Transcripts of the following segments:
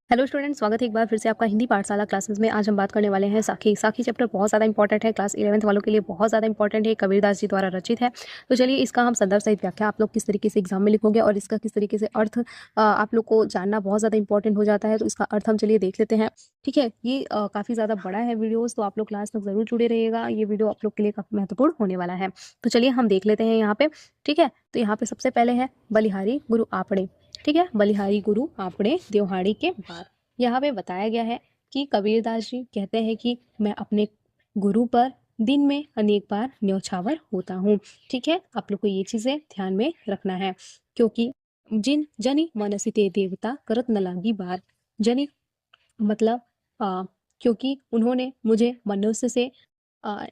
Hello student, स्वागत है एक बार फिर से आपका हिंदी पाठशाला क्लासेस में। आज हम बात करने वाले हैं साखी चैप्टर। बहुत ज़्यादा इंपॉर्टेंट है, क्लास 11th वालों के लिए बहुत ज़्यादा इंपॉर्टेंट है, कबीरदास जी द्वारा रचित है। तो चलिए इसका हम संदर्भ सहित व्याख्या आप लोग किस तरीके से एग्जाम में लिखोगे और इसका किस तरीके से अर्थ आप लोग को जानना बहुत ज़्यादा इंपॉर्टेंट हो जाता है। तो इसका अर्थ हम चलिए देख लेते हैं। ठीक है, ये काफ़ी ज़्यादा बड़ा है वीडियोज़, तो आप लोग क्लास तक ज़रूर जुड़े रहिएगा। ये वीडियो आप लोग के लिए काफ़ी महत्वपूर्ण होने वाला है। तो चलिए हम देख लेते हैं यहाँ पे। ठीक है, तो यहाँ पे सबसे पहले है बलिहारी गुरु आपड़े। ठीक है, बलिहारी गुरु आपड़े देवहाड़ी के बाद यहाँ पे बताया गया है कि कबीरदास जी कहते हैं कि मैं अपने गुरु पर दिन में अनेक बार न्यौछावर होता हूँ। ठीक है, आप लोग को ये चीजें ध्यान में रखना है, क्योंकि जिन जनि मनसिते देवता करत न लागी बार। जनि मतलब क्योंकि उन्होंने मुझे मनुष्य से आ,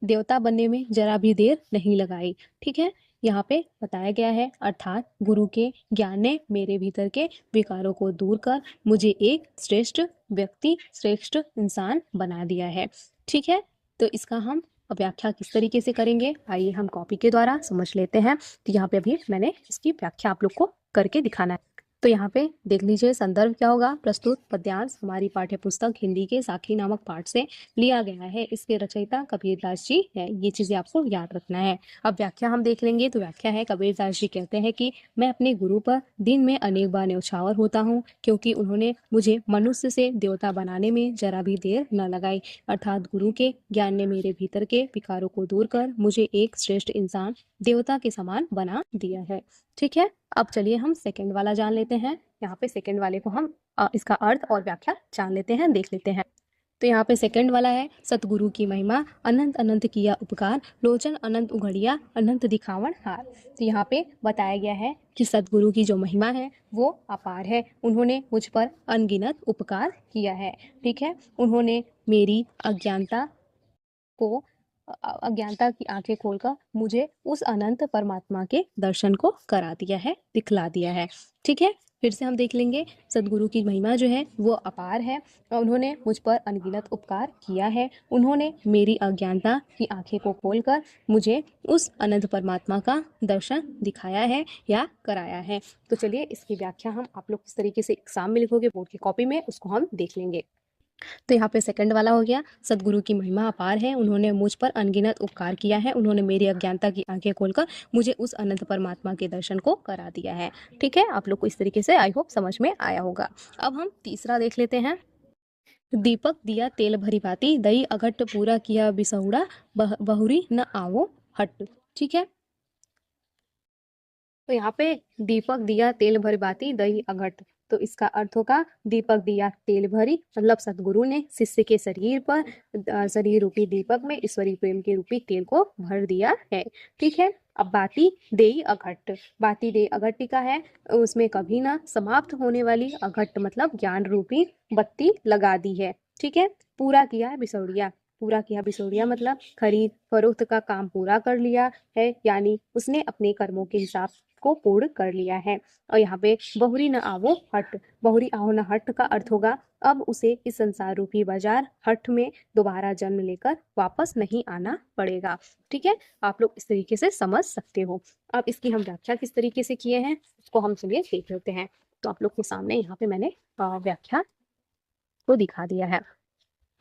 देवता बनने में जरा भी देर नहीं लगाई। ठीक है, यहाँ पे बताया गया है अर्थात गुरु के ज्ञान ने मेरे भीतर के विकारों को दूर कर मुझे एक श्रेष्ठ व्यक्ति, श्रेष्ठ इंसान बना दिया है। ठीक है, तो इसका हम व्याख्या किस तरीके से करेंगे, आइए हम कॉपी के द्वारा समझ लेते हैं। तो यहाँ पे अभी मैंने इसकी व्याख्या आप लोग को करके दिखाना है। तो यहाँ पे देख लीजिए संदर्भ क्या होगा। प्रस्तुत पद्यांश हमारी पाठ्य पुस्तक हिंदी के साखी नामक पाठ से लिया गया है। इसके रचयिता कबीरदास जी है, ये चीजें आपको याद रखना है। अब व्याख्या हम देख लेंगे। तो व्याख्या है, कबीरदास जी कहते हैं कि मैं अपने गुरु पर दिन में अनेक बार न्यौछावर होता हूँ, क्योंकि उन्होंने मुझे मनुष्य से देवता बनाने में जरा भी देर न लगाई। अर्थात गुरु के ज्ञान ने मेरे भीतर के विकारों को दूर कर मुझे एक श्रेष्ठ इंसान, देवता के समान बना दिया है। ठीक है, अब चलिए हम सेकंड वाला जान लेते हैं। यहाँ पे सेकंड वाले को हम इसका अर्थ और व्याख्या जान लेते हैं, देख लेते हैं। तो यहाँ पे सेकंड वाला है, सतगुरु की महिमा अनंत अनंत किया उपकार, लोचन अनंत उघड़िया अनंत दिखावन हार। तो यहाँ पे बताया गया है कि सतगुरु की जो महिमा है वो अपार है। उन्होंने मुझ पर अनगिनत उपकार किया है। ठीक है, उन्होंने मेरी अज्ञानता को अज्ञानता की आंखें खोलकर मुझे उस अनंत परमात्मा के दर्शन को करा दिया है, दिखला दिया है। ठीक है, फिर से हम देख लेंगे। सदगुरु की महिमा जो है वो अपार है और उन्होंने मुझ पर अनगिनत उपकार किया है। उन्होंने मेरी अज्ञानता की आंखें को खोलकर मुझे उस अनंत परमात्मा का दर्शन दिखाया है या कराया है। तो चलिए इसकी व्याख्या हम आप लोग किस तरीके से एग्जाम में लिखोगे बोर्ड की कॉपी में, उसको हम देख लेंगे। तो यहाँ पे सेकंड वाला हो गया, सदगुरु की महिमा अपार है, उन्होंने मुझ पर अनगिनत उपकार किया है, उन्होंने मेरी अज्ञानता की आंखें खोलकर मुझे उस अनंत परमात्मा के दर्शन को करा दिया है। ठीक है, आप लोग को इस तरीके से आई होप समझ में आया होगा। अब हम तीसरा देख लेते हैं। दीपक दिया तेल भरी बाती, दही अघट पूरा किया बिसौड़ा, बहुरी न आवो हट। ठीक है, तो यहाँ पे दीपक दिया तेल भरी बाती दही अघट, तो इसका अर्थ होगा दीपक दिया तेल भरी, मतलब सदगुरु ने शिष्य के शरीर पर शरीर रूपी दीपक में ईश्वरीय प्रेम के रूपी तेल को भर दिया है। ठीक है, अब बाती देई अघट, बाती दे अघट टीका है, उसमें कभी ना समाप्त होने वाली अघट मतलब ज्ञान रूपी बत्ती लगा दी है। ठीक है, पूरा किया है बिसौड़िया, पूरा किया बिसौड़िया मतलब खरीद फरोख्त का काम पूरा कर लिया है, यानी उसने अपने कर्मों के हिसाब को पूर्ण कर लिया है। और यहाँ पे बहुरी न आवो हट, बहुरी आओ न हट का अर्थ होगा अब उसे इस संसार रूपी बाजार हट में दोबारा जन्म लेकर वापस नहीं आना पड़ेगा। ठीक है, आप लोग इस तरीके से समझ सकते हो। अब इसकी हम व्याख्या किस तरीके से किए हैं उसको हम चलिए देख लेते हैं। तो आप लोग के सामने यहाँ पे मैंने व्याख्या को दिखा दिया है।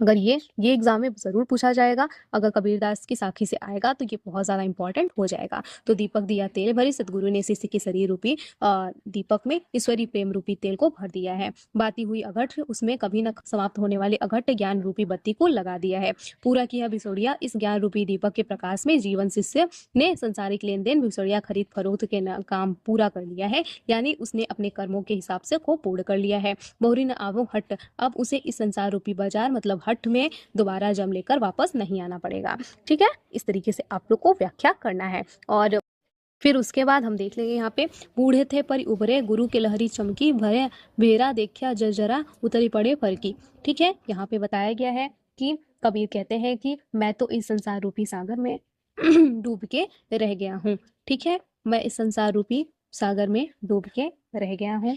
अगर ये एग्जाम में जरूर पूछा जाएगा, अगर कबीरदास की साखी से आएगा तो ये बहुत ज्यादा इंपॉर्टेंट हो जाएगा। तो दीपक दिया तेल भरी, सदगुरु ने शिष्य के शरीर रूपी दीपक में ईश्वरी प्रेम रूपी तेल को भर दिया है। बाती हुई अघट, उसमें कभी न समाप्त होने वाले अघट ज्ञान रूपी बत्ती को लगा दिया है। पूरा किया बिसौड़िया, इस ज्ञान रूपी दीपक के प्रकाश में जीवन शिष्य ने संसारिक लेन देन बिसौड़िया खरीद फरोख्त के काम पूरा कर लिया है, यानी उसने अपने कर्मों के हिसाब से को पूर्ण कर लिया है। बहुरी न आवो हट, अब उसे इस संसार रूपी बाजार मतलब हट में दोबारा जम लेकर वापस नहीं आना पड़ेगा। ठीक है, इस तरीके से आप लोग को व्याख्या करना है। और फिर उसके बाद हम देख लेंगे यहाँ पे, बूढ़े थे पर उभरे गुरु के लहरी चमकी, भय भेरा देखा जरा उतरी पड़े पर की। ठीक है, यहाँ पे बताया गया है कि कबीर कहते हैं कि मैं तो इस संसार रूपी सागर में डूब के रह गया हूँ। ठीक है, मैं इस संसार रूपी सागर में डूब के रह गया हूँ,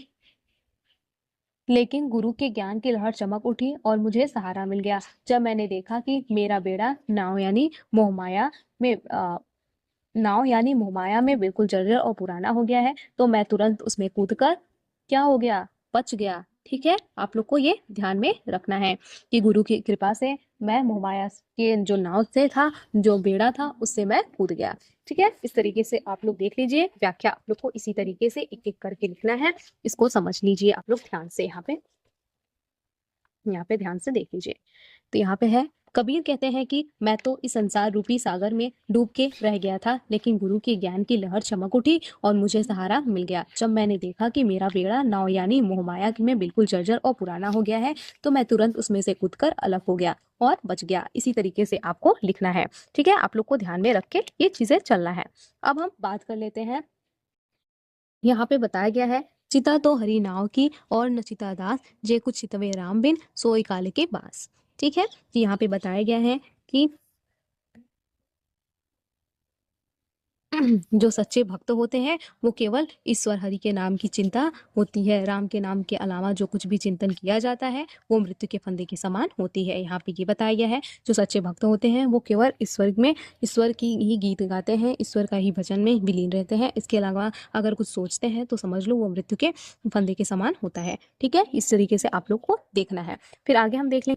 लेकिन गुरु के ज्ञान की लहर चमक उठी और मुझे सहारा मिल गया। जब मैंने देखा कि मेरा बेड़ा नाव यानी मोहमाया में बिल्कुल जर्जर और पुराना हो गया है, तो मैं तुरंत उसमें कूदकर क्या हो गया, बच गया। ठीक है, आप लोग को ये ध्यान में रखना है कि गुरु की कृपा से मैं मोहमाया के जो नाव से था, जो बेड़ा था, उससे मैं कूद गया। ठीक है, इस तरीके से आप लोग देख लीजिए। व्याख्या आप लोग को इसी तरीके से एक एक करके लिखना है। इसको समझ लीजिए आप लोग ध्यान से। यहाँ पे ध्यान से देख लीजिए। तो यहाँ पे है, कबीर कहते हैं कि मैं तो इस संसार रूपी सागर में डूब के रह गया था, लेकिन गुरु के ज्ञान की लहर चमक उठी और मुझे सहारा मिल गया। जब मैंने देखा कि मेरा बेड़ा नाव यानी मोहमाया में बिल्कुल जर्जर और पुराना हो गया है, तो मैं तुरंत उसमें से कूदकर अलग हो गया और बच गया। इसी तरीके से आपको लिखना है। ठीक है, आप लोग को ध्यान में रख के ये चीजें चलना है। अब हम बात कर लेते हैं, यहाँ पे बताया गया है, चिता तो हरी नाव की और न चिता दास, जे कुछ चितवे राम बिन सोई काल के बास। ठीक है, तो यहाँ पे बताया गया है कि जो सच्चे भक्त होते हैं वो केवल ईश्वर हरि के नाम की चिंता होती है। राम के नाम के अलावा जो कुछ भी चिंतन किया जाता है वो मृत्यु के फंदे के समान होती है। यहाँ पे ये बताया गया है, जो सच्चे भक्त होते हैं वो केवल ईश्वर की ही गीत गाते हैं, ईश्वर का ही भजन में विलीन रहते हैं। इसके अलावा अगर कुछ सोचते हैं तो समझ लो वो मृत्यु के फंदे के समान होता है। ठीक है, इस तरीके से आप लोग को देखना है। फिर आगे हम देख लें,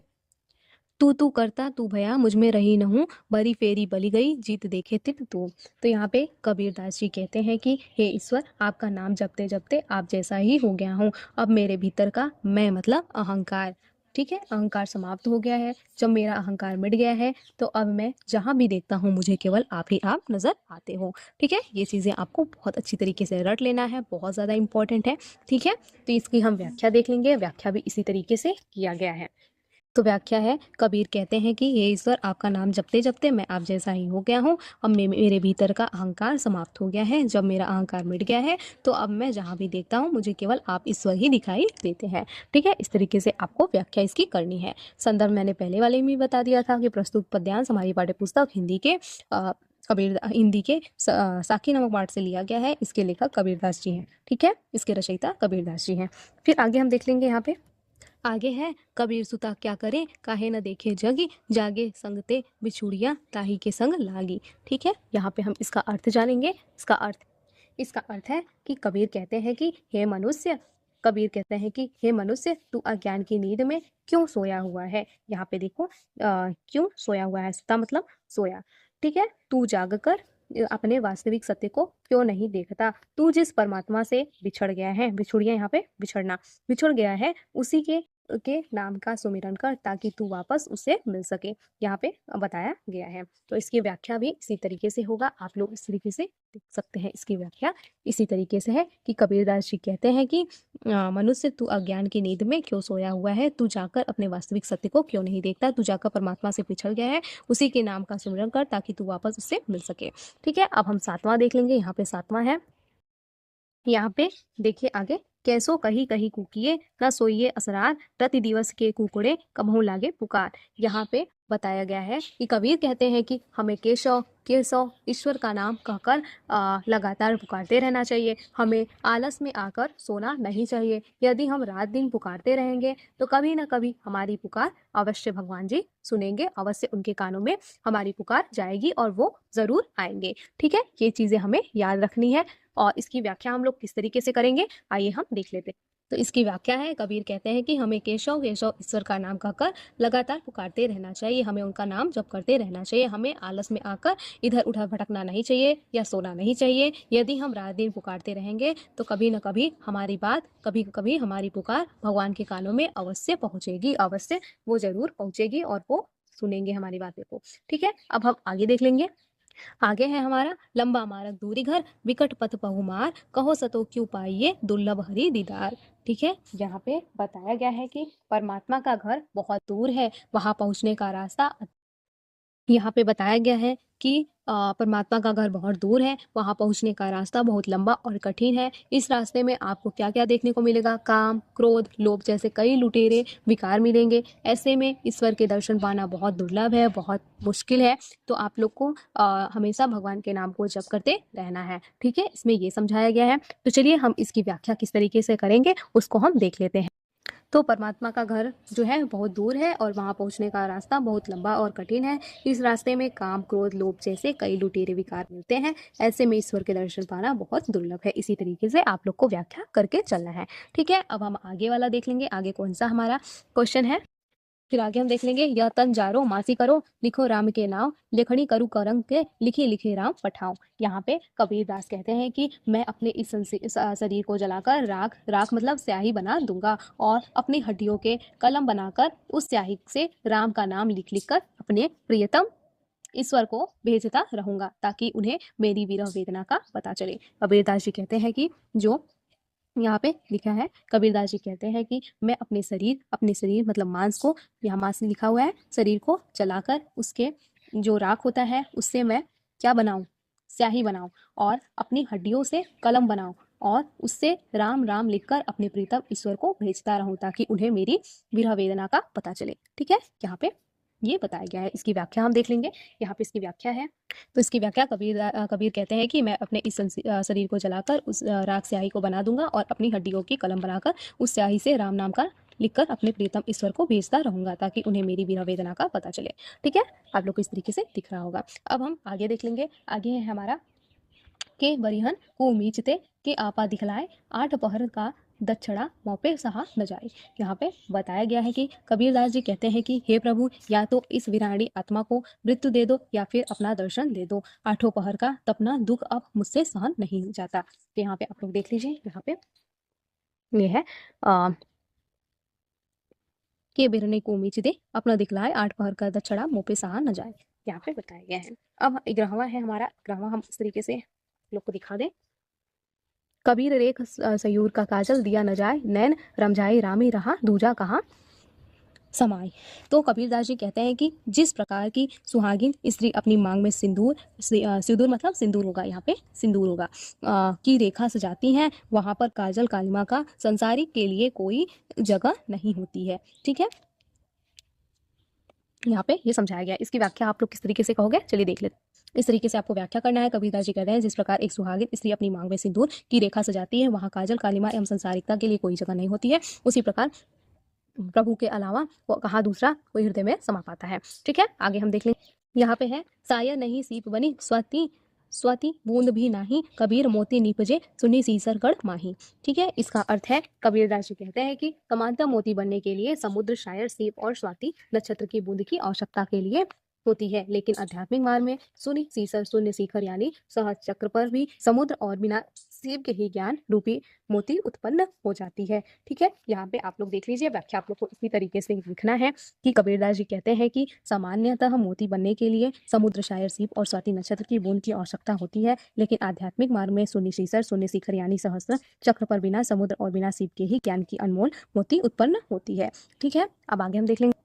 तू तू करता तू भया मुझ में रही न हूँ, बड़ी फेरी बली गई जीत देखे तित तू। तो यहाँ पे कबीरदास जी कहते हैं कि हे ईश्वर, आपका नाम जपते जपते आप जैसा ही हो गया हूँ। अब मेरे भीतर का मैं मतलब अहंकार, ठीक है, अहंकार समाप्त हो गया है। जब मेरा अहंकार मिट गया है तो अब मैं जहाँ भी देखता हूँ मुझे केवल आप ही आप नजर आते हो। ठीक है, ये चीज़ें आपको बहुत अच्छी तरीके से रट लेना है, बहुत ज़्यादा इंपॉर्टेंट है। ठीक है, तो इसकी हम व्याख्या देख लेंगे। व्याख्या भी इसी तरीके से किया गया है। तो व्याख्या है, कबीर कहते हैं कि हे ईश्वर, आपका नाम जपते जपते मैं आप जैसा ही हो गया हूँ। अब मेरे भीतर का अहंकार समाप्त हो गया है। जब मेरा अहंकार मिट गया है तो अब मैं जहाँ भी देखता हूँ मुझे केवल आप ईश्वर ही दिखाई देते हैं। ठीक है, इस तरीके से आपको व्याख्या इसकी करनी है। संदर्भ मैंने पहले वाले में भी बता दिया था कि प्रस्तुत पद्यांश हमारी पाठ्य पुस्तक हिंदी के साखी नामक पाठ से लिया गया है। इसके लेखक कबीरदास जी हैं। ठीक है, इसके रचयिता कबीरदास जी हैं। फिर आगे हम देख लेंगे। यहाँ पे आगे है, कबीर सुता क्या करे काहे न देखे जगी, जागे संगते बिछुड़िया ताही के संग लागी। ठीक है, यहाँ पे हम इसका अर्थ जानेंगे। इसका अर्थ है कि कबीर कहते हैं कि हे मनुष्य, तू अज्ञान की नींद में क्यों सोया हुआ है। यहाँ पे देखो, क्यों सोया हुआ है, सुता मतलब सोया। ठीक है, तू जाग कर अपने वास्तविक सत्य को क्यों नहीं देखता। तू जिस परमात्मा से बिछड़ गया है, बिछुड़िया यहाँ पे बिछड़ना, बिछुड़ गया है, उसी के नाम का सुमिरन कर ताकि तू वापस उसे मिल सके, यहाँ पे बताया गया है। तो इसकी व्याख्या भी इसी तरीके से होगा, आप लोग इस तरीके से देख सकते हैं। इसकी व्याख्या इसी तरीके से है कि कबीरदास जी कहते हैं कि मनुष्य, तू अज्ञान की नींद में क्यों सोया हुआ है, तू जाकर अपने वास्तविक सत्य को क्यों नहीं देखता, तू जाकर परमात्मा से पिछड़ गया है, उसी के नाम का सुमिरन कर ताकि तू वापस उससे मिल सके। ठीक है, अब हम 7वां देख लेंगे। यहाँ पे 7वां है, यहाँ पे देखिए आगे, कैसो कही कही कुकिए न सोइए असरार, प्रति दिवस के कुकड़े कबहू लागे पुकार। यहाँ पे बताया गया है कि कबीर कहते हैं कि हमें केशव केशव ईश्वर का नाम कहकर लगातार पुकारते रहना चाहिए। हमें आलस में आकर सोना नहीं चाहिए। यदि हम रात दिन पुकारते रहेंगे तो कभी ना कभी हमारी पुकार अवश्य भगवान जी सुनेंगे, अवश्य उनके कानों में हमारी पुकार जाएगी और वो जरूर आएंगे। ठीक है, ये चीजें हमें याद रखनी है। और इसकी व्याख्या हम लोग किस तरीके से करेंगे, आइए हम देख लेते हैं। तो इसकी व्याख्या है, कबीर कहते हैं कि हमें केशव केशव ईश्वर का नाम कहकर लगातार पुकारते रहना चाहिए, हमें उनका नाम जप करते रहना चाहिए, हमें आलस में आकर इधर उधर भटकना नहीं चाहिए या सोना नहीं चाहिए। यदि हम रात दिन पुकारते रहेंगे तो कभी न कभी हमारी बात, कभी कभी हमारी पुकार भगवान के कानों में अवश्य पहुंचेगी, अवश्य वो जरूर पहुंचेगी और वो सुनेंगे हमारी बातें को। ठीक है, अब हम आगे देख लेंगे। आगे है हमारा, लंबा मार्ग दूरी घर, विकट पथ बहुमार, कहो सतो क्यों पाइए दुर्लभ हरि दीदार। ठीक है, यहाँ पे बताया गया है कि परमात्मा का घर बहुत दूर है, वहां पहुंचने का रास्ता, यहाँ पे बताया गया है कि परमात्मा का घर बहुत दूर है, वहां पहुंचने का रास्ता बहुत लंबा और कठिन है। इस रास्ते में आपको क्या क्या देखने को मिलेगा, काम, क्रोध, लोभ जैसे कई लुटेरे विकार मिलेंगे। ऐसे में ईश्वर के दर्शन पाना बहुत दुर्लभ है, बहुत मुश्किल है। तो आप लोग को हमेशा भगवान के नाम को जप करते रहना है। ठीक है, इसमें ये समझाया गया है। तो चलिए हम इसकी व्याख्या किस तरीके से करेंगे उसको हम देख लेते हैं। तो परमात्मा का घर जो है बहुत दूर है और वहाँ पहुँचने का रास्ता बहुत लंबा और कठिन है। इस रास्ते में काम, क्रोध, लोभ जैसे कई लुटेरे विकार मिलते हैं। ऐसे में ईश्वर के दर्शन पाना बहुत दुर्लभ है। इसी तरीके से आप लोग को व्याख्या करके चलना है। ठीक है, अब हम आगे वाला देख लेंगे। आगे कौन सा हमारा क्वेश्चन है, फिर आगे हम देख लेंगे। यह तन जारो मासी करो, लिखो राम के नाम, लेखनी करू करंग के, लिखे लिखे राम पठाओ। यहाँ पे कबीरदास कहते हैं कि मैं अपने इस शरीर को जलाकर राख राख मतलब स्याही बना दूंगा और अपनी हड्डियों के कलम बनाकर उस स्याही से राम का नाम लिख लिख कर अपने प्रियतम ईश्वर को भेजता रहूंगा ताकि उन्हें मेरी विरह वेदना का पता चले। कबीरदास जी कहते हैं कि जो यहाँ पे लिखा है, कबीरदास जी कहते हैं कि मैं अपने शरीर मतलब मांस को, यहाँ मांस लिखा हुआ है, शरीर को जलाकर उसके जो राख होता है उससे मैं क्या बनाऊं, स्याही बनाऊं और अपनी हड्डियों से कलम बनाऊं और उससे राम राम लिखकर अपने प्रीतम ईश्वर को भेजता रहूं ताकि उन्हें मेरी विरह वेदना का पता चले। ठीक है, यहाँ पे ये बताया गया है। इसकी व्याख्या हम देख लेंगे। यहाँ पे इसकी व्याख्या है, तो इसकी व्याख्या कबीर कहते हैं कि मैं अपने इस शरीर को जलाकर उस राख स्याही को बना दूंगा और अपनी हड्डियों की कलम बनाकर उस स्याही से राम नाम का लिखकर अपने प्रीतम ईश्वर को भेजता रहूंगा ताकि उन्हें मेरी विरह वेदना का पता चले। ठीक है, आप लोग को इस तरीके से दिख रहा होगा। अब हम आगे देख लेंगे। आगे है हमारा के बरिहन को मीचते के आपा दिखलाए, आठ पहर का दक्षिणा मौपे सहा न जाए। यहाँ पे बताया गया है कि कबीरदास जी कहते हैं कि हे प्रभु, या तो इस वीराणी आत्मा को मृत्यु दे दो या फिर अपना दर्शन दे दो। आठों पहर का तपना दुख अब मुझसे सहन नहीं जाता। तो यहाँ पे आप लोग देख लीजिए, यहाँ पे ये है के बिरने को मीच दे अपना दिखलाए, आठ पहर का दक्षिणा मुँह पे सहा न जाए। यहाँ पे बताया गया है। अब ग्रहवा है हमारा, ग्रहवा हम इस तरीके से लोग को दिखा दें। कबीर रेख सयूर का काजल दिया न जाए, नैन रमझाई रामी रहा दूजा कहाँ समाई। तो कबीरदास जी कहते हैं कि जिस प्रकार की सुहागिन स्त्री अपनी मांग में सिंदूर मतलब सिंदूर होगा, यहाँ पे सिंदूर होगा की रेखा सजाती हैं, वहां पर काजल कालिमा का संसारिक के लिए कोई जगह नहीं होती है। ठीक है, यहाँ पे ये समझाया गया। इसकी व्याख्या आप लोग किस तरीके से कहोगे, चलिए देख लेते। इस तरीके से आपको व्याख्या करना है। कबीरदास जी कहते हैं जिस प्रकार एक सुहागिन स्त्री अपनी मांग में सिंदूर की रेखा सजाती है, वहां काजल कालिमा एवं संसारिकता के लिए कोई जगह नहीं होती है, उसी प्रकार प्रभु के अलावा वो कहा दूसरा कोई हृदय में समा पाता है। ठीक है, आगे हम देख लेंगे। यहाँ पे है साया नहीं सीप बनी, स्वाति स्वाति बूंद भी नाही, कबीर मोती निपजे सुनी सीसर गढ़ माही। ठीक है, इसका अर्थ है, कबीरदास जी कहते हैं कि कमांता मोती बनने के लिए समुद्र, शायर, सीप और स्वाति नक्षत्र की बूंद की आवश्यकता के लिए होती है, लेकिन आध्यात्मिक मार्ग में सुनि सीसर शून्य शिखर यानी सहज चक्र पर भी समुद्र और बिना सीप के ही ज्ञान रूपी मोती उत्पन्न हो जाती है। ठीक है, यहाँ पे आप लोग देख लीजिए। व्याख्या आप लोग को इसी तरीके से लिखना है कि कबीरदास जी कहते हैं कि सामान्यतः मोती बनने के लिए समुद्र, शायर, सीप और स्वाति नक्षत्र की बूंद की आवश्यकता होती है, लेकिन आध्यात्मिक मार्ग में शून्य शिखर यानी सहस्त्र चक्र पर बिना समुद्र और बिना सीप के ही ज्ञान की अनमोल मोती उत्पन्न होती है। ठीक है, अब आगे हम देख लेंगे।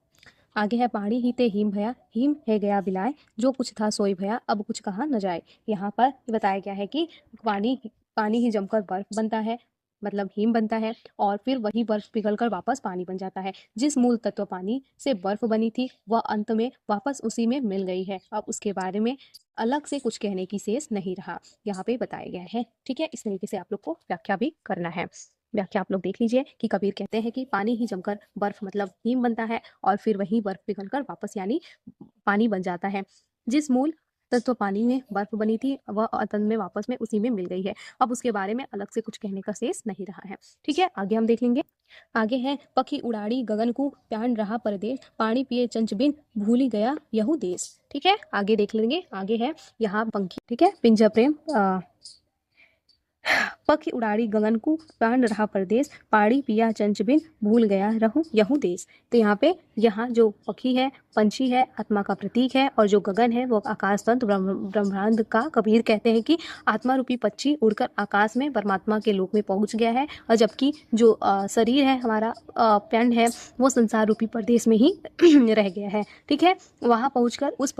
आगे है पानी ही ते हिम भया, हिम है गया बिलाए, जो कुछ था सोई भया, अब कुछ कहा न जाए। यहाँ पर बताया गया है कि पानी ही जमकर बर्फ बनता है, मतलब हिम बनता है, और फिर वही बर्फ पिघलकर वापस पानी बन जाता है। जिस मूल तत्व पानी से बर्फ बनी थी वह अंत में वापस उसी में मिल गई है, अब उसके बारे में अलग से कुछ कहने की शेष नहीं रहा, यहाँ पे बताया गया है। ठीक है, इस तरीके से आप लोग को व्याख्या भी करना है। व्याख्या आप लोग देख लीजिए कि कबीर कहते हैं कि पानी ही जमकर बर्फ मतलब हिम बनता है और फिर वही बर्फ पिघलकर वापस यानी पानी बन जाता है। जिस मूल तत्व पानी में बर्फ बनी थी वह अंत में वापस में उसी में मिल गई है, अब उसके बारे में अलग से कुछ कहने का शेष नहीं रहा है। ठीक है, आगे हम देख लेंगे। आगे है पखी उड़ाड़ी गगन को, प्यान रहा परदेश, पानी पिए चंच बिन, भूली गया यहू देश। ठीक है, आगे देख लेंगे। आगे है यहाँ पंखी, ठीक है, पिंजर प्रेम पखी उड़ाड़ी गगन को, प्राण रहा परदेश, पाड़ी पिया चंच बिन, भूल गया रहूं यहू देश। तो यहाँ जो पखी है, पंछी है, आत्मा का प्रतीक है, और जो गगन है वो आकाश तंत्र ब्रह्मांड का। कबीर कहते हैं कि आत्मा रूपी पक्षी उड़कर आकाश में परमात्मा के लोक में पहुंच गया है, और जबकि जो शरीर है हमारा पिंड है वो संसार रूपी प्रदेश में ही रह गया है। ठीक है, वहां पहुंचकर उस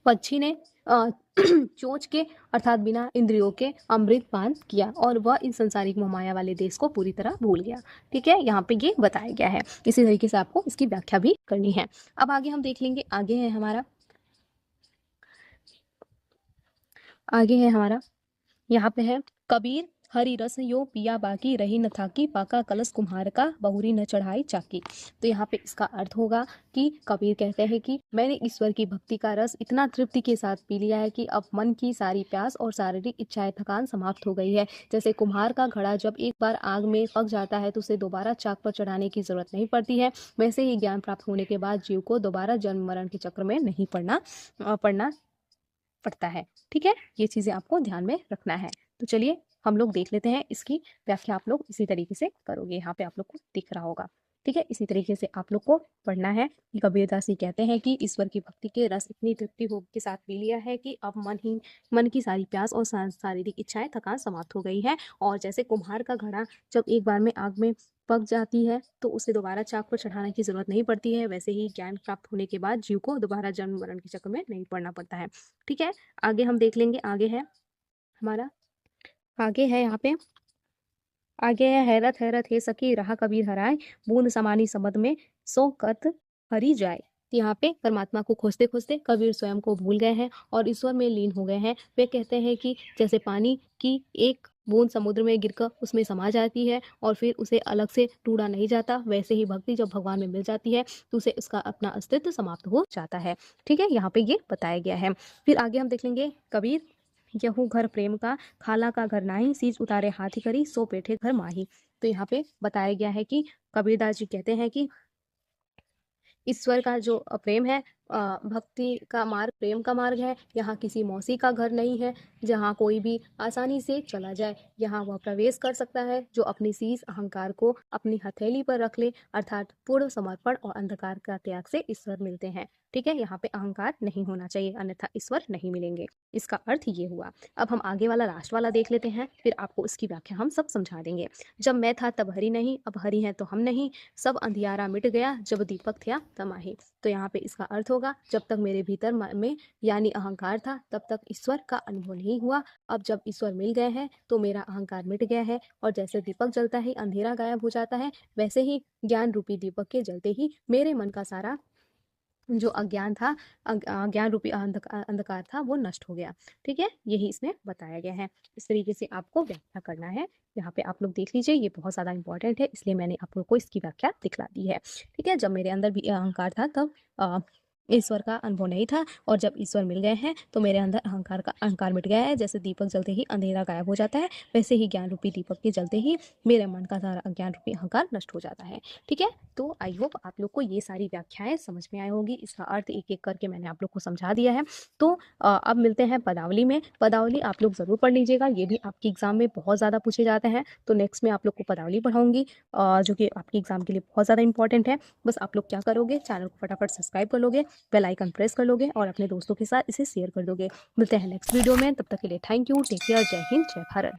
पक्षी ने चोंच के अर्थात बिना इंद्रियों के अमृत पान किया और वह इन संसारिक मोहमाया वाले देश को पूरी तरह भूल गया। ठीक है, यहाँ पे ये बताया गया है। इसी तरीके से आपको इसकी व्याख्या भी करनी है। अब आगे हम देख लेंगे। आगे है हमारा यहाँ पे है कबीर हरी रस यो पिया बाकी, रही न थाकी, पाका कलश कुम्हार का, बहुरी न चढ़ाई चाकी। तो यहाँ पे इसका अर्थ होगा कि कबीर कहते हैं कि मैंने ईश्वर की भक्ति का रस इतना तृप्ति के साथ पी लिया है कि अब मन की सारी प्यास और शारीरिक इच्छाएं थकान समाप्त हो गई है। जैसे कुम्हार का घड़ा जब एक बार आग में पक जाता है तो उसे दोबारा चाक पर चढ़ाने की जरूरत नहीं पड़ती है, वैसे ही ज्ञान प्राप्त होने के बाद जीव को दोबारा जन्म मरण के चक्र में नहीं पड़ना पड़ता है। ठीक है, ये चीजें आपको ध्यान में रखना है। तो चलिए हम लोग देख लेते हैं, इसकी व्याख्या आप लोग इसी तरीके से करोगे। यहाँ पे आप लोग को दिख रहा होगा। ठीक है, इसी तरीके से आप लोग को पढ़ना है कि कबीरदास जी कहते हैं कि ईश्वर की भक्ति के रस इतनी तृप्ति हो के साथ पी लिया है कि अब मन की सारी प्यास और शारीरिक इच्छाएं थकान समाप्त हो गई है। और जैसे कुम्हार का घड़ा जब एक बार में आग में पक जाती है तो उसे दोबारा चाक पर चढ़ाने की जरूरत नहीं पड़ती है, वैसे ही ज्ञान प्राप्त होने के बाद जीव को दोबारा जन्म मरण के चक्र में नहीं पड़ना पड़ता है। ठीक है, आगे हम देख लेंगे। आगे है हमारा, आगे है यहाँ पे, आगे है हैरत हैरत हे सखी रहा कबीर हराए, बूंद समानी समद में सो कत हरी जाए। तो यहाँ पे परमात्मा को खोजते खोजते कबीर स्वयं को भूल गए हैं और ईश्वर में लीन हो गए हैं। वे कहते हैं कि जैसे पानी की एक बूंद समुद्र में गिरकर उसमें समा जाती है और फिर उसे अलग से ढूंढा नहीं जाता, वैसे ही भक्ति जब भगवान में मिल जाती है तो उसे उसका अपना अस्तित्व समाप्त हो जाता है। ठीक है, यहाँ पे ये बताया गया है। फिर आगे हम देख लेंगे कबीर यहू घर प्रेम का, खाला का घर नाही, सीज उतारे हाथी करी, सो पेठे घर माही। तो यहाँ पे बताया गया है कि कबीरदास जी कहते हैं कि ईश्वर का जो प्रेम है, भक्ति का मार्ग प्रेम का मार्ग है। यहाँ किसी मौसी का घर नहीं है जहाँ कोई भी आसानी से चला जाए। यहाँ वह प्रवेश कर सकता है जो अपनी शीश अहंकार को अपनी हथेली पर रख ले, अर्थात पूर्ण समर्पण और अंधकार का त्याग से ईश्वर मिलते हैं। ठीक है, यहाँ पे अहंकार नहीं होना चाहिए, अन्यथा ईश्वर नहीं मिलेंगे। इसका अर्थ ये हुआ। अब हम आगे वाला लास्ट वाला देख लेते हैं, फिर आपको इसकी व्याख्या हम सब समझा देंगे। जब मैं था तब हरि नहीं, अब हरि है तो हम नहीं, सब अंधियारा मिट गया जब दीपक था तमाही। तो यहाँ पे इसका अर्थ होगा, जब तक मेरे भीतर में यानी अहंकार था तब तक ईश्वर का अनुभव नहीं हुआ। अब जब ईश्वर मिल गए हैं तो मेरा अहंकार मिट गया है और जैसे दीपक जलता है अंधेरा गायब हो जाता है, वैसे ही ज्ञान रूपी दीपक के जलते ही मेरे मन का सारा जो अज्ञान था, अज्ञान रूपी अंधकार था, वो नष्ट हो गया। ठीक है, यही इसमें बताया गया है। इस तरीके से आपको व्याख्या करना है। यहाँ पे आप लोग देख लीजिए, ये बहुत ज़्यादा इंपॉर्टेंट है, इसलिए मैंने आप लोग को इसकी व्याख्या दिखला दी है। ठीक है, जब मेरे अंदर भी अहंकार था तब ईश्वर का अनुभव नहीं था, और जब ईश्वर मिल गए हैं तो मेरे अंदर अहंकार मिट गया है। जैसे दीपक जलते ही अंधेरा गायब हो जाता है, वैसे ही ज्ञान रूपी दीपक के जलते ही मेरे मन का सारा अज्ञान रूपी अहंकार नष्ट हो जाता है। ठीक है, तो आई होप आप लोग को ये सारी व्याख्याएं समझ में आई होगी। इसका अर्थ एक एक करके मैंने आप लोग को समझा दिया है। तो अब मिलते हैं पदावली में। पदावली आप लोग ज़रूर पढ़ लीजिएगा, ये भी आपके एग्जाम में बहुत ज़्यादा पूछे जाते हैं। तो नेक्स्ट में आप लोग को पदावली पढ़ाऊंगी, जो कि आपके एग्जाम के लिए बहुत ज़्यादा इंपॉर्टेंट है। बस आप लोग क्या करोगे, चैनल को फटाफट सब्सक्राइब कर लोगे, बेल आइकन प्रेस कर लोगे और अपने दोस्तों के साथ इसे शेयर कर दोगे। मिलते हैं नेक्स्ट वीडियो में, तब तक के लिए थैंक यू, टेक केयर, जय हिंद, जय भारत।